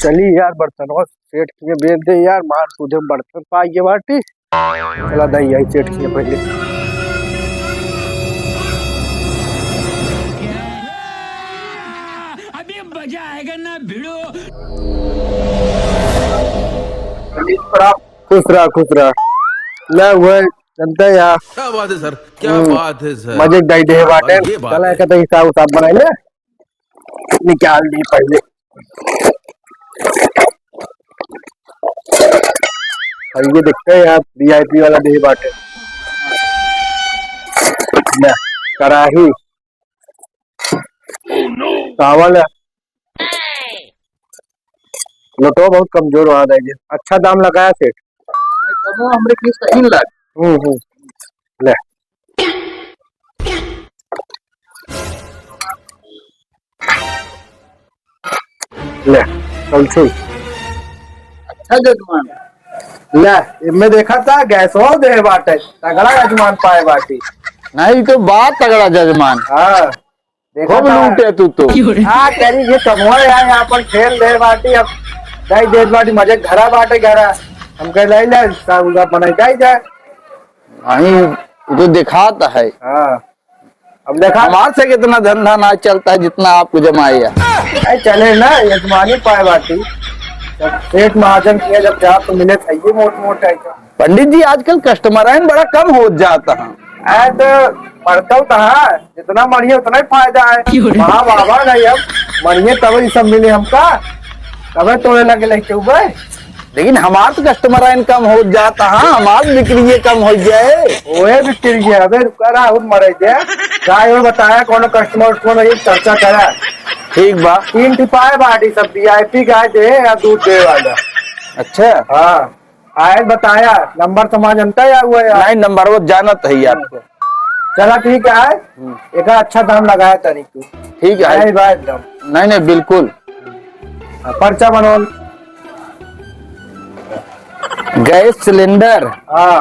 चली यार बर्तन और सेठ के बेच दे यार, मार तुझे बर्तन पाइए बाटी। चला दही आई सेठ के पहले। अभी मजा आएगा ना भिड़ो। खुश रहा ले हुए जनता यार। क्या बात है सर, क्या बात है सर। मजे दही दे बाटे। चला कहते हिसाब उसाब बनाई ले, निकाल दी पहले। ये दिखते हैं यार वीआईपी वाला दही बाटे। कड़ाही चावल है। लोटो बहुत कमजोर हुआ है, अच्छा दाम लगाया सेठ। हमरे की सही लग। ले ले चल छी। अच्छा जजमान ले इनमें देखा था गैस हो दे बाटे, तगड़ा जजमान पाए बाटी। नहीं तो बात तगड़ा जजमान। हाँ खूब लूटे तू तो। हाँ करी ये कमवा यार, यहाँ पर खेल दे बाटी। अब दही दे बाटी मजे घरा बाटे घरा। हम कह ले ले साहब बनाई जाए। नहीं तो दिखाता है। हाँ अब देखा हमारे से कितना धंधा ना चलता है जितना आपको जमाया। चले ना यजमानी पाए बाटी। जब सेठ महाजन किया जब जा तो मिले चाहिए मोट पंडित जी आजकल कस्टमर बड़ा कम हो जाता है। तो पढ़ता कहा जितना मरिए उतना ही फायदा है। वहाँ बाबा नहीं अब मरिए तब ये सब मिले हमका, तब तोड़े लगे लेके ऊपर। लेकिन हमारे तो कस्टमर कम हो जाता है, हमारे बिक्री कम हो जाए। ओए बिक्री गया अबे करा और मरे दे गाय और बताया कौन कस्टमर कौन ये चर्चा करा। ठीक बा 3 टिपाए बाटी सब वीआईपी गाय दे या दूध दे वाला। अच्छा हाँ आए बताया नंबर समाज जनता या हुआ यार। नहीं नंबर वो जानत है आपको। चला ठीक है एक अच्छा दाम लगाया तरीक तू। ठीक है एकदम नहीं बिल्कुल। पर्चा बनो। गैस सिलेंडर हाँ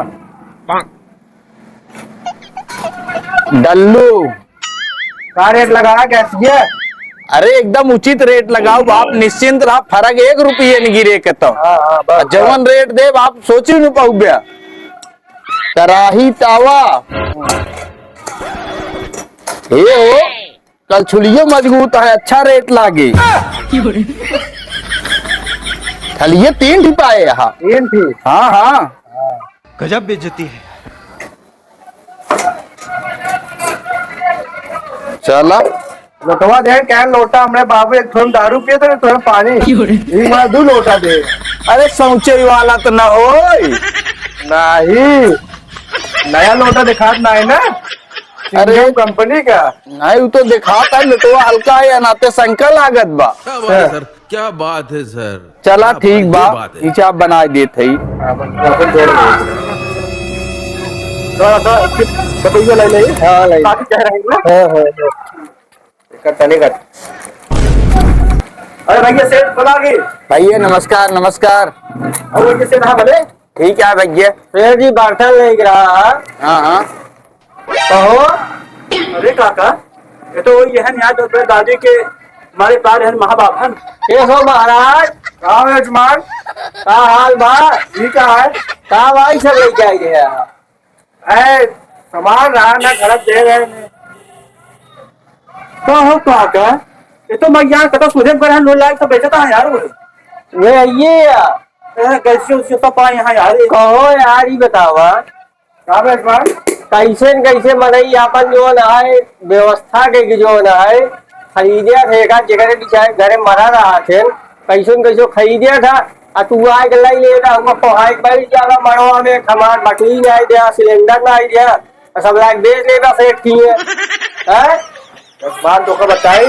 डल्लू का रेट लगाया गैस ये। अरे एकदम उचित रेट लगाओ आप, निश्चिंत रहा। फर्क 1 रुपये नहीं गिरे के तो जवन रेट दे आप सोची नहीं पाऊ गया। कड़ाही तावा ये हो कल छुलियो मजबूत है, अच्छा रेट लागे। थलिए 3 टिपाए यहाँ। 3 थी। हाँ गजब बेइज्जती है। चला लोटवा दे क्या लोटा हमने बाबू एक थोड़ा दारू पिए तो थोड़ा पानी एक मार 2 लोटा दे। अरे सौचे वाला तो ना हो नहीं नया लोटा दिखा ना है ना। अरे कंपनी का नहीं वो तो दिखाता है लुटवा हल्का है या नाते संकल लागत बा। क्या बात है सर, क्या बात है सर। चला क्या ठीक बा बात है। नीचे आप बना देते ही। अरे भैया सेठ बुला गई। भैया नमस्कार नमस्कार। भैया सेठ हाँ भले ठीक है भैया। सेठ जी बर्तन लेके रहा। हाँ कहो अरे काका ये तो वही है यहाँ तो दादी के हमारे पार है महाबाबन। ये हो महाराज का यजमान का हाल बा ठीक है का भाई सब लेके आई है। सामान रहा ना गलत दे रहे तो हो काका ये तो मैं यहाँ कतो सूझे पर लो लाइक सब बेचता है यार। वो ये यार कैसे उससे सब पाए यहाँ यार। कहो यार ये बतावा का यजमान कैसे मनई अपन जो है व्यवस्था के जो है खरीदिया थे का जगह बिचारे घरे मरा रहा थे कैसे खरीदिया था और तू आ के लाई ले रहा हूँ पढ़ाई बैठ जाएगा मरवा में खमान मछली नहीं दिया सिलेंडर नहीं दिया सब लाइक बेच लेगा सेठ किए है। बात तो बताई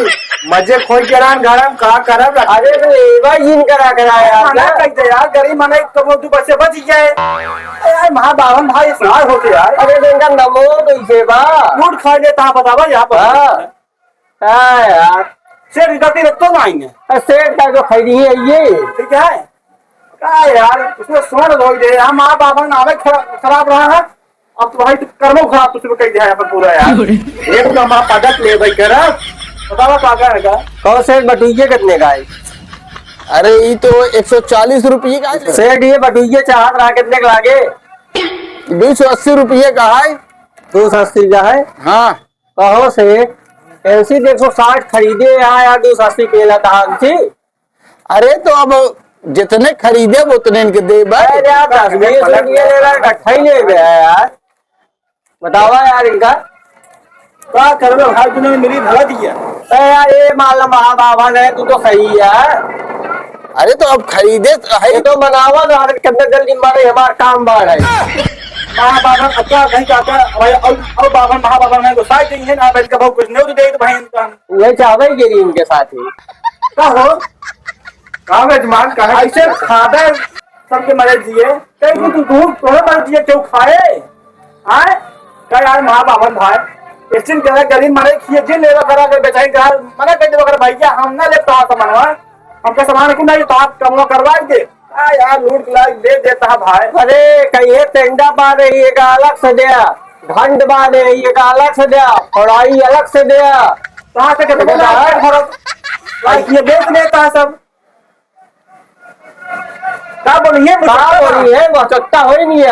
मजे खोई के रान गरम का करब। अरे तो एवा जिन करा यार गरीब मने तो तू बसे बच जाए यार। महाबावन भाई स्नार होते यार। अरे इनका नमो कैसे बा लूट खा लेता बतावा यहाँ पर। हाँ यार सेठ गति रखते आएंगे सेठ का जो खरीदी है ये ठीक है क्या यार उसमें स्वर्ण धो दे। हम महाबावन आवे खराब रहा है अब तो भाई कर्मो खराब तुझे कही दिया पर पूरा यार। एक तो हमारा पदक ले भाई कर बतावा काका है का कौन से बटुइये कितने का है। अरे ये तो 140 रुपये का है। सेठ ये बटुइये चाहत रहा कितने के लागे? 280 रुपये का है। 280 का है? हाँ कहो सेठ, ऐसी 160 खरीदे यहाँ यार 280 केला था थी। अरे तो अब जितने खरीदे उतने इनके दे भाई। अरे यार 10-20 रुपये ले रहा इकट्ठा ही ले गया यार। बतावा यार इनका क्या कर लो भाई, तूने मेरी भला दिया। अरे यार ये माल महाबावन है, तू तो सही है। अरे तो अब खरीदे है ये तो मनावा ना कितने जल्दी मारे हमारा काम बाढ़ है। महाबावन अच्छा कहीं जाता भाई और बावन महाबावन है तो साथ ही है ना, भाई का बहुत कुछ नहीं तो दे तो भाई इंसान वही चावे गिरी उनके साथ ही का हो कागजमान कहा ऐसे खादा सबके मरे दिए कहीं तू दूर तोड़े मर दिए क्यों खाए आए क्या यार महाबावन भाई इस दिन करा गरीब मरे खिए जिन ले करा के बेचाई घर मना कर दे भैया हम ना ले तो सामान हमका सामान को नहीं तो आप कम करवाई दे यार लूट लाग दे देता भाई। अरे कहीं टेंडा पा रही है अलग से दे, घंट पा रही है अलग से दे, पढ़ाई अलग से दे, कहाँ से ये बेच लेता है सब क्या बोलिए वो चट्टा हो ही नहीं है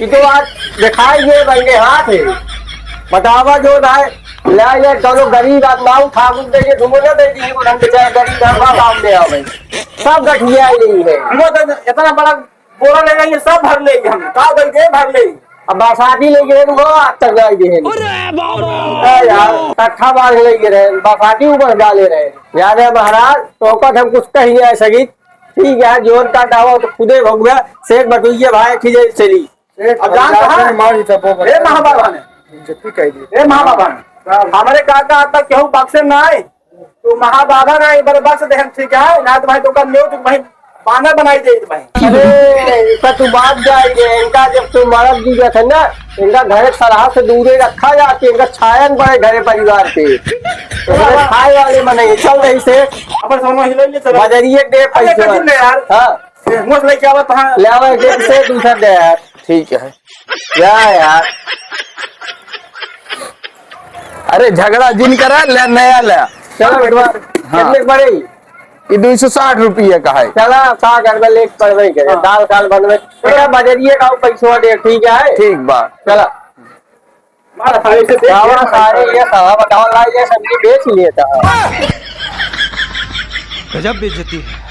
ये तो आज दिखाई ये बंगे हाथ है बतावा जो ना ले दोनों गरीब आदमी ठाकुर दे घूमने दे दी गरीब काम दे भाई सब गठिया नहीं है वो तो इतना बड़ा बोरा ले गई सब भर लेगी हम का गए भर ले अब बरसाती ले गए वो आज तक जाए यार कट्ठा बांध ले गए बरसाती ऊपर डाले रहे याद है महाराज तो हम कुछ कही है सगी ठीक है जोर का दावा तो खुदे भगवा शेख बटुइये भाई खिजे चली अब जान महाबाबा ने महाबाबा हमारे काका आता क्यों बक्से ना आए तो महाबाबा ना एक बार बक्स दे ठीक है ना तो भाई तो कर लो तो भाई पाना बनाई दे भाई। अरे तू बात जाएगी इनका जब तू मरद जी थे ना इनका घर सलाह से दूरे रखा जाती इनका छायन पड़े घरे परिवार पे खाए वाले मने चल रही से अपन सोनो हिले ले चल बजरिए दे पैसे यार। हां मुझ ले क्या बात हां ले आवे दे से दूसरा दे यार ठीक है यार। अरे झगड़ा जिन करा ले नया ले चलो बेटवा कितने पड़े ये 260 रुपये का है। चला का घर में लेक पड़वे करे दाल काल बनवे बेटा बजरिए का पैसा दे ठीक है ठीक बा चला मार थाली से गावा सारे ये साहब बताओ ला ये सब्जी बेच लिए था गजब बेइज्जती है।